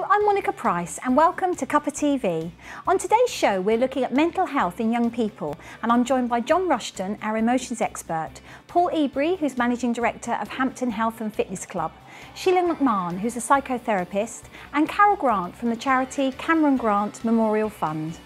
I'm Monica Price and welcome to Cuppa TV. On today's show we're looking at mental health in young people and I'm joined by John Rushton, our emotions expert, Paul Ebrey, who's Managing Director of Hampton Health and Fitness Club, Sheila McMahon, who's a psychotherapist, and Carol Grant from the charity Cameron Grant Memorial Fund.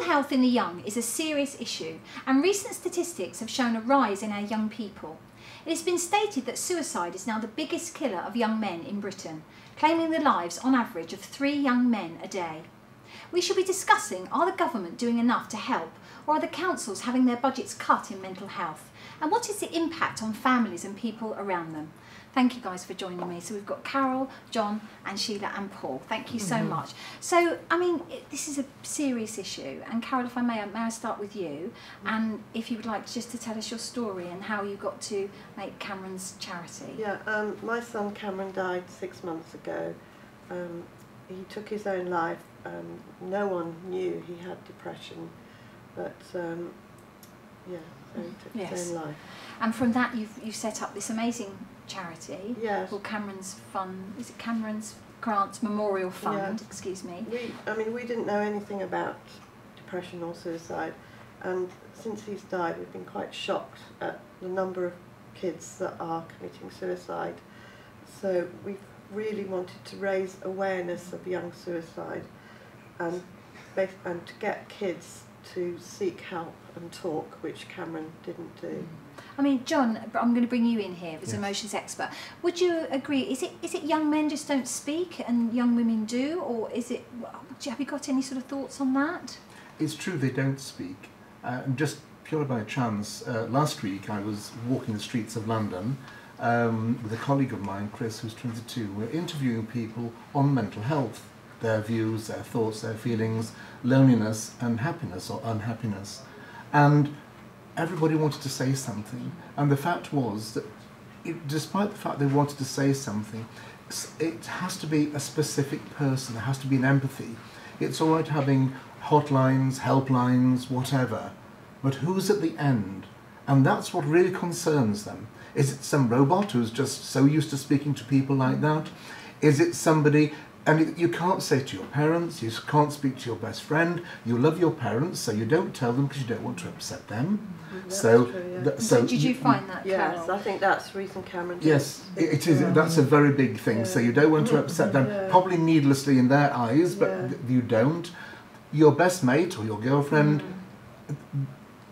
Health in the young is a serious issue and recent statistics have shown a rise in our young people. It has been stated that suicide is now the biggest killer of young men in Britain, claiming the lives on average of 3 young men a day. We should be discussing, are the government doing enough to help, or are the councils having their budgets cut in mental health, and what is the impact on families and people around them? Thank you guys for joining me. So we've got Carol, John and Sheila and Paul. Thank you so much. So, I mean, this is a serious issue. And Carol, if I may I start with you? And if you would like just to tell us your story and how you got to make Cameron's charity. Yeah, my son Cameron died 6 months ago. He took his own life. No one knew he had depression, but yeah, so he took his own life. And from that you've set up this amazing charity called Cameron's Fund. Is it Cameron's Grant Memorial Fund? Yeah. Excuse me. We didn't know anything about depression or suicide, and since he's died we've been quite shocked at the number of kids that are committing suicide. So we've really wanted to raise awareness of young suicide and to get kids to seek help and talk, which Cameron didn't do. I mean, John, I'm going to bring you in here as an emotions expert. Would you agree? Is it young men just don't speak and young women do, or is it? Have you got any sort of thoughts on that? It's true they don't speak. Just purely by chance, last week I was walking the streets of London with a colleague of mine, Chris, who's 22. We're interviewing people on mental health, their views, their thoughts, their feelings, loneliness and happiness or unhappiness. And everybody wanted to say something, and the fact was that despite the fact they wanted to say something, it has to be a specific person, there has to be an empathy. It's all right having hotlines, helplines, whatever, but who's at the end? And that's what really concerns them. Is it some robot who's just so used to speaking to people like that? Is it somebody? And you can't say to your parents, you can't speak to your best friend, you love your parents, so you don't tell them because you don't want to upset them. That's so, true, yeah. So did you find that, Carol? Yes, I think that's the reason Cameron did. Yes, it is. That's a very big thing. So you don't want to upset them, probably needlessly in their eyes, but you don't. Your best mate or your girlfriend,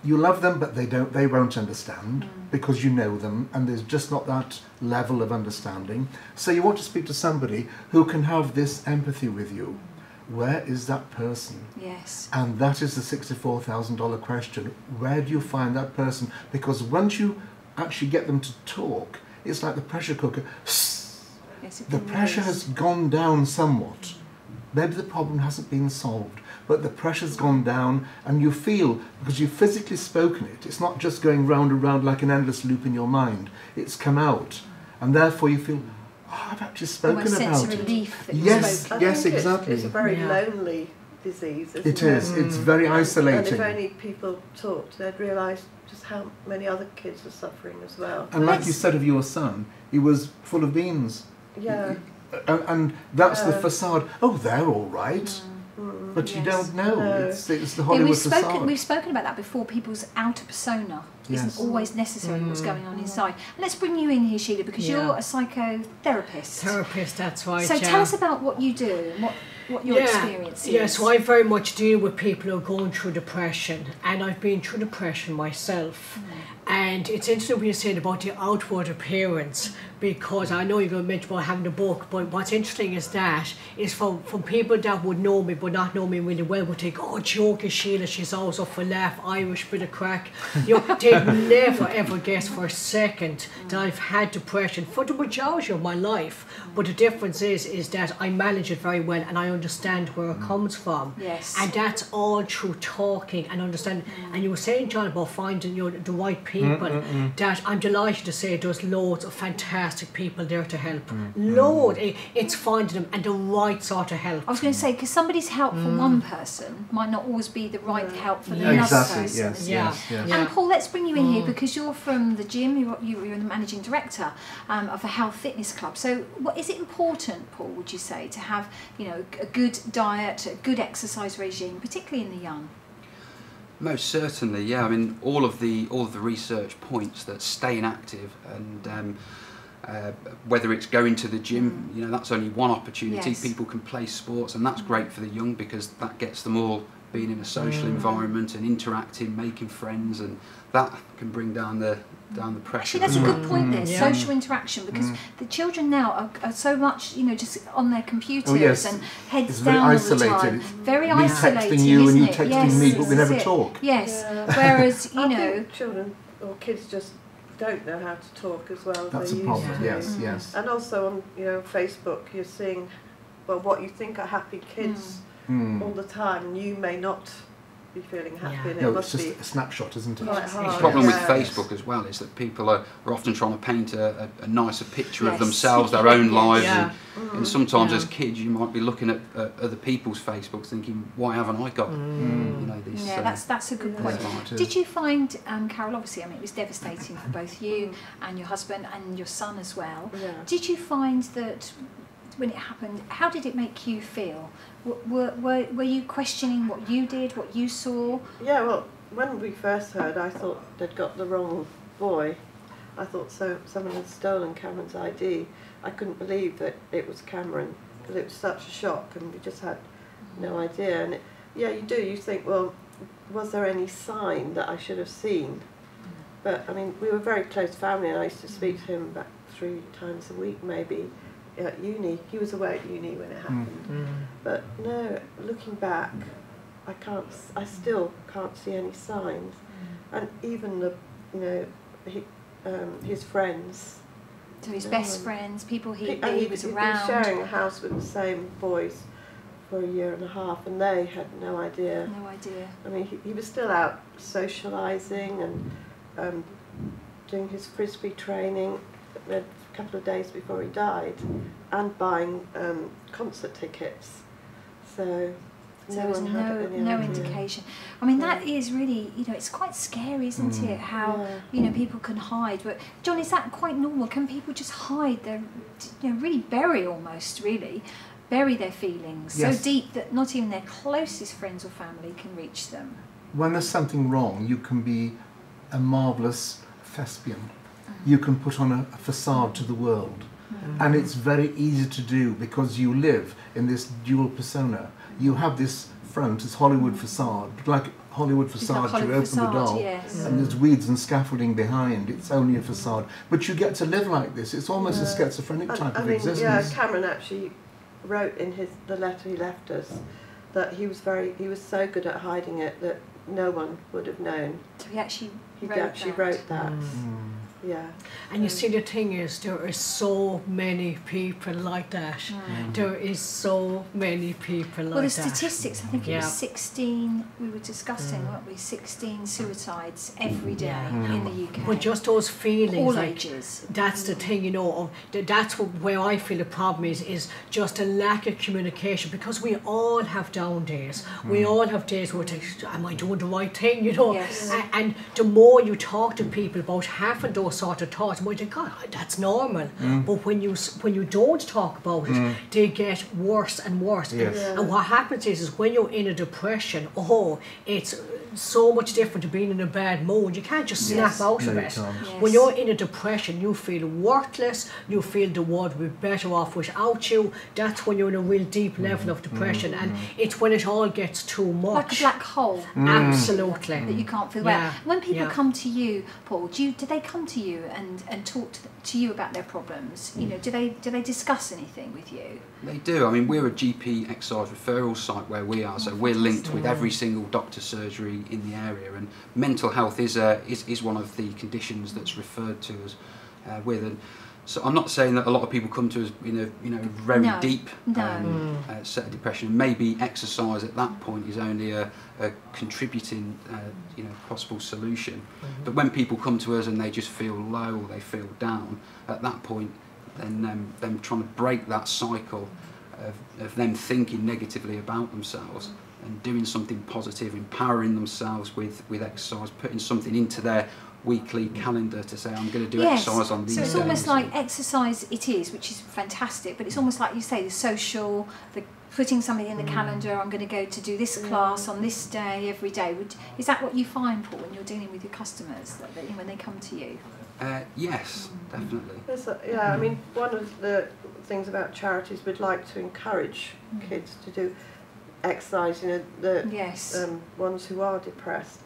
you love them, but they won't understand because you know them, and there's just not that level of understanding. So you want to speak to somebody who can have this empathy with you. Where is that person? Yes. And that is the $64,000 question. Where do you find that person? Because once you actually get them to talk, it's like the pressure cooker. Yes, the pressure has gone down somewhat. Maybe the problem hasn't been solved, but the pressure's gone down and you feel, because you've physically spoken it, it's not just going round and round like an endless loop in your mind, it's come out, and therefore you feel, oh, I've actually spoken about it. Almost sense of relief that yes, you've yes, exactly. It's a very lonely disease, isn't it? It is, it's very isolating. And if only people talked, they'd realise just how many other kids are suffering as well. And like you said of your son, he was full of beans. Yeah. And that's the facade. Oh, they're all right. But you don't know. No. It's the Hollywood facade. We've spoken about that before. People's outer persona isn't always necessarily what's going on inside. And let's bring you in here, Sheila, because you're a psychotherapist. That's right. So tell us about what you do and what your experience is. Yeah, so I very much deal with people who are going through depression, and I've been through depression myself. And it's interesting what you're saying about the outward appearance, because I know you're going to mention about having a book, but what's interesting is that is from people that would know me but not know me really well would think, oh, joke is Sheila, she's always up for laugh, Irish, bit of crack. You know, they'd never ever guess for a second that I've had depression for the majority of my life. But the difference is that I manage it very well and I understand where it comes from. Yes. And that's all through talking and understanding. And you were saying, John, about finding the right people, that I'm delighted to say there's loads of fantastic people there to help. Loads. It's finding them and the right sort of help. I was going to say, because somebody's help for one person might not always be the right help for another person. Yes, Yeah. yes, yes. And Paul, let's bring you in here because you're from the gym, you're the managing director of a health fitness club. So is it important, Paul, would you say, to have a good diet, a good exercise regime, particularly in the young? Most certainly, yeah. I mean, all of the research points that staying active and whether it's going to the gym, that's only one opportunity. Yes. People can play sports, and that's great for the young because that gets them all being in a social environment and interacting, making friends, and that can bring down the pressure. Actually, that's a good point there, social interaction, because the children now are so much, just on their computers and heads it's down very all the time. isolated. Very Me isolated, texting you and you isn't it? texting me, but we never that's it. talk. Yes, Yeah. whereas, I think children or kids just don't know how to talk as well as That's they a used problem, to. yes, yes. And also on Facebook, you're seeing what you think are happy kids all the time, and you may not be feeling happy. And it No, must it's just be a snapshot, isn't it? quite hard. The problem with Yes. Facebook as well is that people are often trying to paint a nicer picture of Yes. themselves, their own lives, Yeah. and sometimes Yeah. as kids you might be looking at other people's Facebooks thinking, why haven't I got these? Yeah, that's a good point. Right. Did you find, Carol, obviously, I mean, it was devastating for both you and your husband and your son as well. Yeah. Did you find that when it happened, how did it make you feel? Were you questioning what you did, what you saw? Yeah, well, when we first heard, I thought they'd got the wrong boy. I thought someone had stolen Cameron's ID. I couldn't believe that it was Cameron, because it was such a shock and we just had no idea. And you do, you think, well, was there any sign that I should have seen? But I mean, we were very close family and I used to speak to him about 3 times a week maybe at uni. He was away at uni when it happened. But no, looking back, I still can't see any signs. And even his friends. So his best friends, people he was He'd around. been sharing a house with the same boys for a year and a half, and they had no idea. No idea. I mean, he was still out socialising and doing his frisbee training a couple of days before he died, and buying concert tickets. So there was no indication. I mean, that is really, it's quite scary, isn't it? How people can hide. But John, is that quite normal? Can people just hide their, really bury their feelings so deep that not even their closest friends or family can reach them? When there's something wrong, you can be a marvellous thespian. You can put on a facade to the world. And it's very easy to do because you live in this dual persona. You have this front, this Hollywood facade, but like Hollywood facade, like you open the door and there's weeds and scaffolding behind. It's only a facade. But you get to live like this. It's almost a schizophrenic type of existence. Yeah, Cameron actually wrote in the letter he left us that he was so good at hiding it that no one would have known. So he actually wrote that. Yeah. And you see, the thing is, there are so many people like that. There is so many people like that. Well, the statistics, I think it was 16, we were discussing, weren't we, 16 suicides every day in the UK. But just those feelings, all like, ages. That's the thing, that's where I feel the problem is just a lack of communication, because we all have down days. We all have days where we think, am I doing the right thing, Yes. And the more you talk to people about having those sort of thoughts, and we think, God, that's normal. But when you don't talk about it, they get worse and worse. Yes. And what happens is when you're in a depression, it's so much different to being in a bad mood. You can't just snap out of it. When you're in a depression, you feel worthless, you feel the world would be better off without you. That's when you're in a real deep level of depression, and it's when it all gets too much. Like a black hole. Absolutely. That you can't feel well. When people come to you, Paul, do they come to you and talk to you about their problems? Do they discuss anything with you? They do. I mean, we're a GP exercise referral site where we are, so we're linked with every single doctor's surgery in the area. And mental health is one of the conditions that's referred to as with. And so I'm not saying that a lot of people come to us in a very deep set of depression. Maybe exercise at that point is only a contributing possible solution. But when people come to us and they just feel low or they feel down, at that point, then them trying to break that cycle of them thinking negatively about themselves and doing something positive, empowering themselves with exercise, putting something into their weekly calendar to say, I'm going to do exercise on these days. So it's almost like exercise it is, which is fantastic, but it's almost like you say, the social, the putting something in the calendar, I'm going to go to do this class on this day every day. Is that what you find, Paul, when you're dealing with your customers, that when they come to you? Yes, definitely. I mean, one of the things about charities, we'd like to encourage kids to do exercise, the ones who are depressed.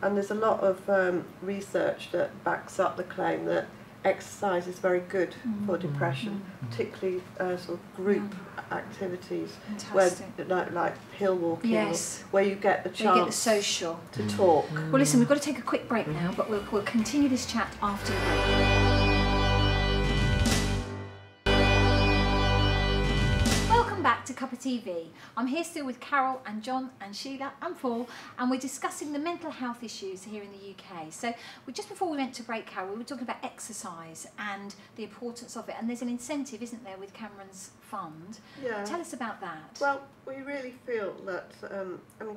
And there's a lot of research that backs up the claim that exercise is very good for depression, particularly sort of group activities, where like hill walking, where you get the chance to talk. Well, listen, we've got to take a quick break now, but we'll continue this chat after the break. Back to Cuppa TV. I'm here still with Carol and John and Sheila and Paul, and we're discussing the mental health issues here in the UK. So just before we went to break, Carol, we were talking about exercise and the importance of it, and there's an incentive, isn't there, with Cameron's fund? Yeah. Tell us about that. Well, we really feel that,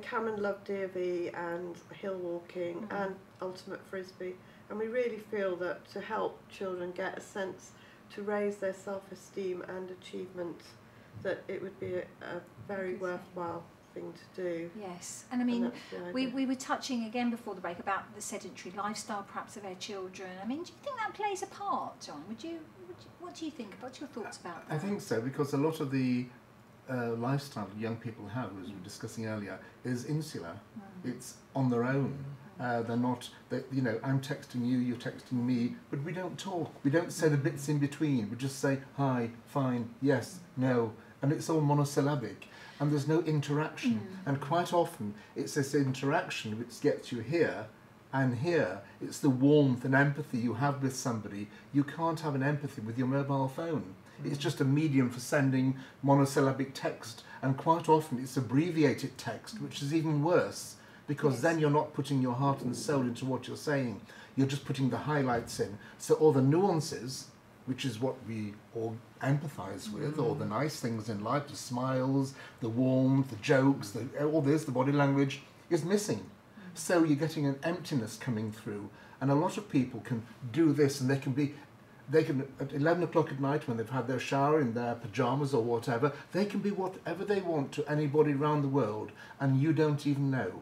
Cameron loved DV and hill walking and ultimate frisbee, and we really feel that to help children get a sense to raise their self-esteem and achievement, that it would be a very worthwhile thing to do. Yes, and I mean, we were touching again before the break about the sedentary lifestyle perhaps of our children. I mean, do you think that plays a part, John? What do you think? What's your thoughts about that? I think so, because a lot of the lifestyle young people have, as we were discussing earlier, is insular. It's on their own. They're not, I'm texting you, you're texting me, but we don't talk. We don't say the bits in between. We just say, hi, fine, yes, no, and it's all monosyllabic, and there's no interaction. And quite often, it's this interaction which gets you here and here. It's the warmth and empathy you have with somebody. You can't have an empathy with your mobile phone. It's just a medium for sending monosyllabic text, and quite often it's abbreviated text, which is even worse, because then you're not putting your heart and soul into what you're saying. You're just putting the highlights in. So all the nuances, which is what we all empathise with, all the nice things in life, the smiles, the warmth, the jokes, all this, the body language, is missing. So you're getting an emptiness coming through. And a lot of people can do this, and they can, at 11 o'clock at night when they've had their shower in their pyjamas or whatever, they can be whatever they want to anybody around the world, and you don't even know.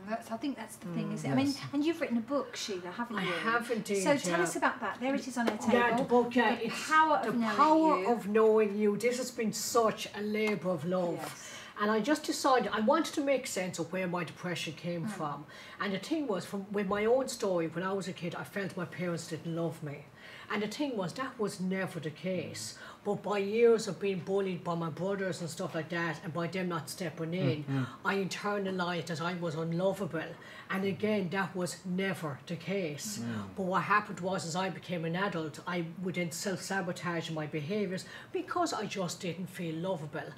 I think that's the thing, isn't it? Yes. I mean, and you've written a book, Sheila, haven't you? I have indeed. So tell us about that. There it is on our table. Yeah, the book, The it's Power of Knowing You. This has been such a labour of love. Yes. And I just decided I wanted to make sense of where my depression came from. And the thing was, with my own story, when I was a kid, I felt my parents didn't love me. And the thing was, that was never the case. But by years of being bullied by my brothers and stuff like that, and by them not stepping in, I internalised that I was unlovable. And again, that was never the case. But what happened was, as I became an adult, I would then self-sabotage my behaviours because I just didn't feel lovable.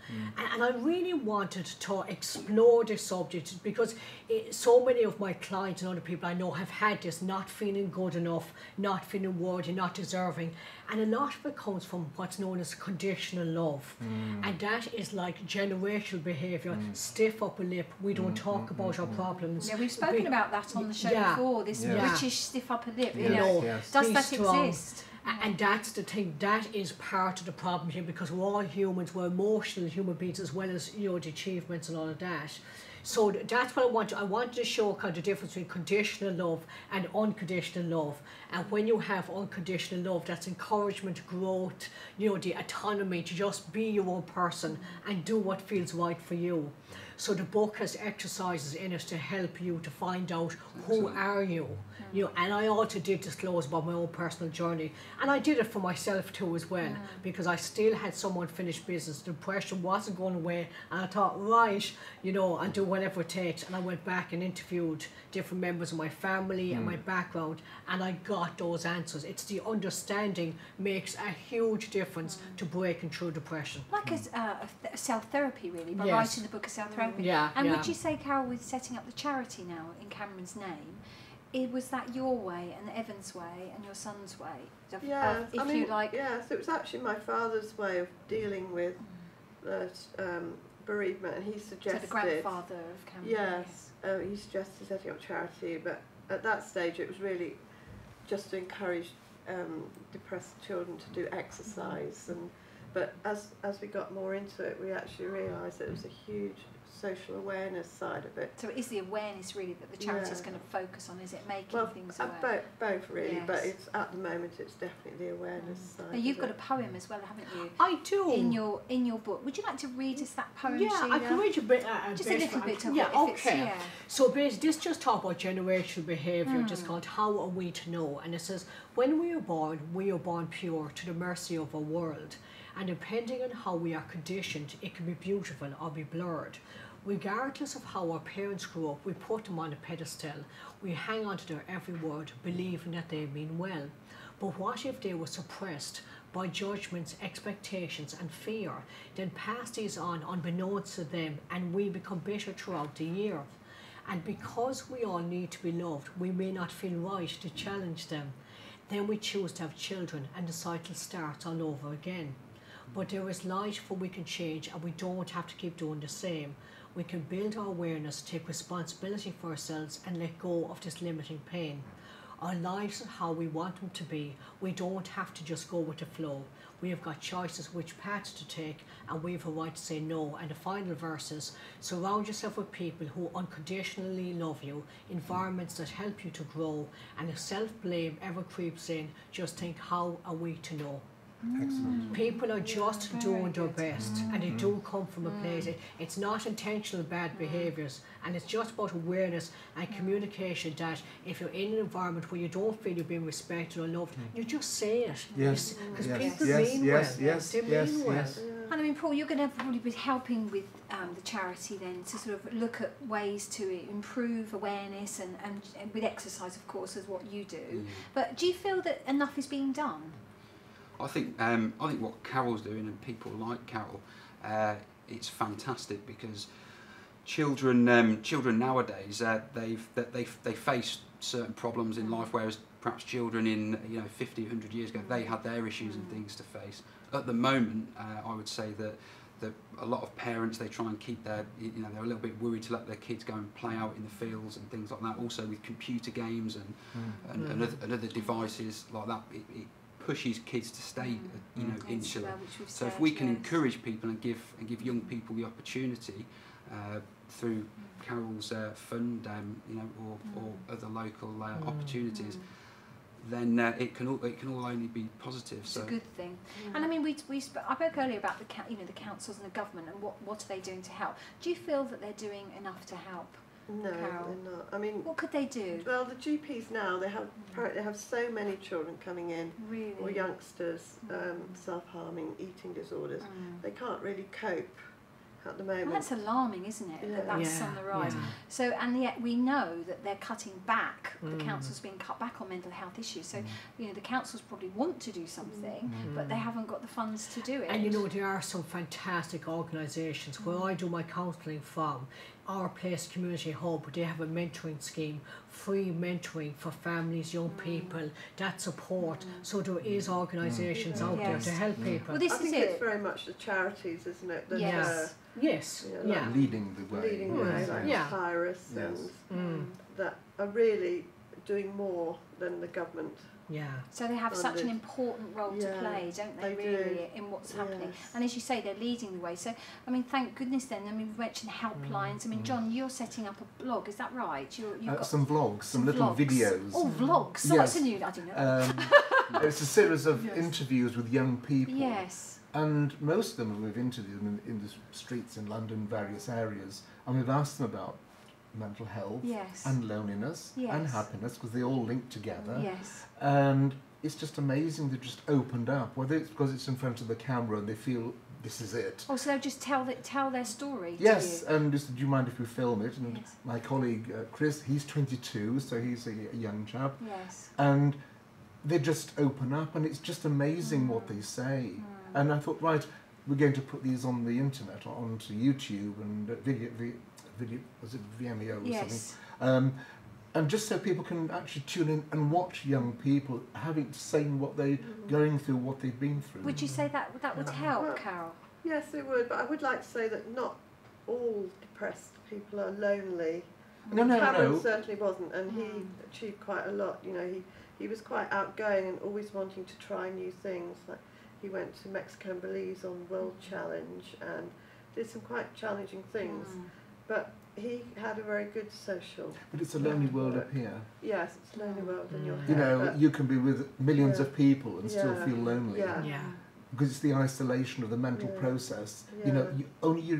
And I really wanted to explore this subject because so many of my clients and other people I know have had this, not feeling good enough, not feeling worthy, not deserving. And a lot of it comes from what's known as conditional love. And that is like generational behaviour, stiff upper lip, we don't talk about our problems. Yeah, we've spoken about that on the show before, this British stiff upper lip, does that strong. exist? And that's the thing, that is part of the problem here, because we're all humans, we're emotional human beings as well as, the achievements and all of that. So that's what I wanted. I wanted to show kind of the difference between conditional love and unconditional love. And when you have unconditional love, that's encouragement, growth, the autonomy to just be your own person and do what feels right for you. So the book has exercises in it to help you to find out who are you. You know, and I also did disclose about my own personal journey, and I did it for myself too as well, because I still had some unfinished business. The depression wasn't going away, and I thought, right, you know, I'll do whatever it takes. And I went back and interviewed different members of my family and my background, and I got those answers. It's the understanding makes a huge difference to breaking through depression. Like a self-therapy, really, by Yes. writing the book of self-therapy. Yeah, And yeah. would you say, Carol, with setting up the charity now in Cameron's name, was that your way and Evan's way and your son's way? If you like. Yes, it was actually my father's way of dealing with bereavement, and he suggested. So the grandfather of Cameron. Yes, he suggested setting up charity, but at that stage it was really just to encourage depressed children to do exercise, but as we got more into it, we actually realised that there was a huge social awareness side of it. So it is the awareness really that the charity is going to focus on, is it making things aware? Both really, Yes. but it's at the moment it's definitely the awareness side. Now you've of got it. a poem as well, haven't you? I do. In your book. Would you like to read us that poem, Yeah, Sheila? I can read you a bit. Just a little bit of it. Yeah, if okay. It's, So basically, this just talk about generational behaviour, just called How Are We to Know? And it says, when we are born pure to the mercy of our world. And depending on how we are conditioned, it can be beautiful or be blurred. Regardless of how our parents grew up, we put them on a pedestal. We hang on to their every word, believing that they mean well. But what if they were suppressed by judgments, expectations and fear, then pass these on unbeknownst to them, and we become bitter throughout the year? And because we all need to be loved, we may not feel right to challenge them. Then we choose to have children, and the cycle starts all over again. But there is light, for we can change, and we don't have to keep doing the same. We can build our awareness, take responsibility for ourselves, and let go of this limiting pain. Our lives are how we want them to be. We don't have to just go with the flow. We have got choices which paths to take, and we have a right to say no. And the final verse is, surround yourself with people who unconditionally love you, environments that help you to grow, and if self-blame ever creeps in, just think, how are we to know? Excellent. People are just doing their best, and they do come from a place. It's not intentional bad behaviours, and it's just about awareness and communication, that if you're in an environment where you don't feel you're being respected or loved, you just say it. Yes. Because Yes. people Yes. mean Yes. well. Yes. They mean Yes. well. Yes. And I mean, Paul, you're going to probably be helping with the charity then to sort of look at ways to improve awareness and with exercise, of course, is what you do. But do you feel that enough is being done? I think what Carol's doing, and people like Carol, it's fantastic, because children nowadays they face certain problems in life, whereas perhaps children in 50, 100 years ago, they had their issues and things to face. At the moment, I would say that a lot of parents, they try and keep their, they're a little bit worried to let their kids go and play out in the fields and things like that. Also with computer games and other devices like that, it pushes kids to stay, insular. So if we can encourage people and give young people the opportunity through Carol's fund, or other local opportunities, then it can all only be positive. It's a good thing. And I mean, I spoke earlier about the councils and the government and what are they doing to help. Do you feel that they're doing enough to help? No, Carol? they're not. I mean, What could they do? well, the GPs now, apparently have so many children coming in, Really? or youngsters, self-harming, eating disorders. They can't really cope at the moment. Well, that's alarming, isn't it? Yeah. That that's Yeah, on the rise. yeah. So, and yet we know that they're cutting back. The council's being cut back on mental health issues. So, the councils probably want to do something, but they haven't got the funds to do it. And there are some fantastic organisations where I do my counselling from. Our Place Community Hub, they have a mentoring scheme, free mentoring for families, young people, that support. So there is organisations out there to help people. Well, this I is think it. it's very much the charities, isn't it? That, Yes. Yes, Yeah, yeah. Leading the way. leading the way, like Yeah. Tyrus, Yes. and that are really doing more than the government. Yeah. So they have such an funded. important role to Yeah, play, don't they, they really, do. in what's happening. Yes. And as you say, they're leading the way. So, I mean, thank goodness then. I mean, we've mentioned helplines. I mean, John, you're setting up a blog, is that right? You've got Some vlogs, some little vlogs. videos. Oh, vlogs. So Yes. what's a new, I don't know. It's a series of interviews with young people. Yes. And most of them we've interviewed them in the streets in London, various areas, and we've asked them about mental health and loneliness and happiness, because they all link together. Yes. And it's just amazing they've just opened up, whether it's because it's in front of the camera and they feel this is it. Oh, so they'll just tell their story. Yes, to you. and just, do you mind if we film it? And my colleague Chris, he's 22, so he's a young chap. Yes. And they just open up, and it's just amazing what they say. And I thought, right, we're going to put these on the internet, onto YouTube and video, was it Vimeo or something? And just so people can actually tune in and watch young people saying what they're going through, what they've been through. Would you say that would help, Carol? Yes, it would, but I would like to say that not all depressed people are lonely. Cameron certainly wasn't, and he achieved quite a lot. You know, he was quite outgoing and always wanting to try new things. Like, he went to Mexico and Belize on World Challenge and did some quite challenging things. But he had a very good social. But it's a lonely world up here. Yes, it's a lonely world in your head. You know, you can be with millions of people and still feel lonely. Yeah. Because it's the isolation of the mental process. You know,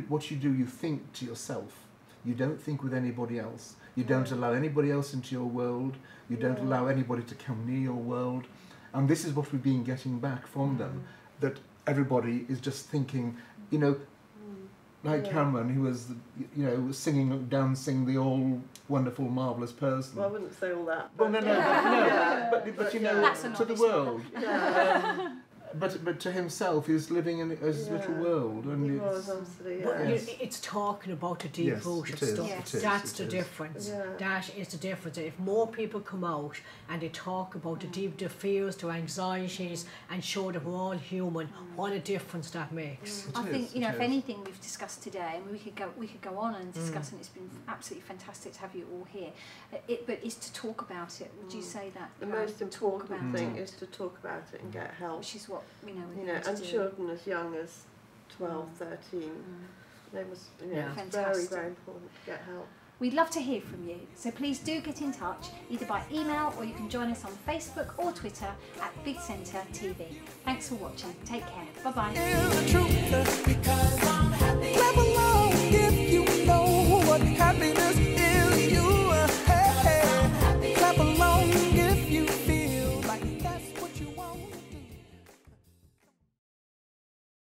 what you do, you think to yourself. You don't think with anybody else. You don't allow anybody else into your world. You don't allow anybody to come near your world. And this is what we've been getting back from them, that everybody is just thinking, you know, like Cameron, who was, you know, singing, dancing, the all wonderful, marvellous person. Well, I wouldn't say all that. Well, no, but you know, to the world. But to himself, he's living in his little world, and he was obviously. It's talking about the deep-rooted stuff. That's the difference. That is the difference. If more people come out and they talk about the fears, their anxieties, and show that we're all human, what a difference that makes. I think, you know, if anything we've discussed today, and we could go on and discuss, and it's been absolutely fantastic to have you all here. But is to talk about it. Would you say that? The most important thing is to talk about it and get help. Which is what and children as young as 12, 13, they must, it's very, very important to get help. We'd love to hear from you, so please do get in touch, either by email or you can join us on Facebook or Twitter at Big Centre TV. Thanks for watching. Take care. Bye-bye.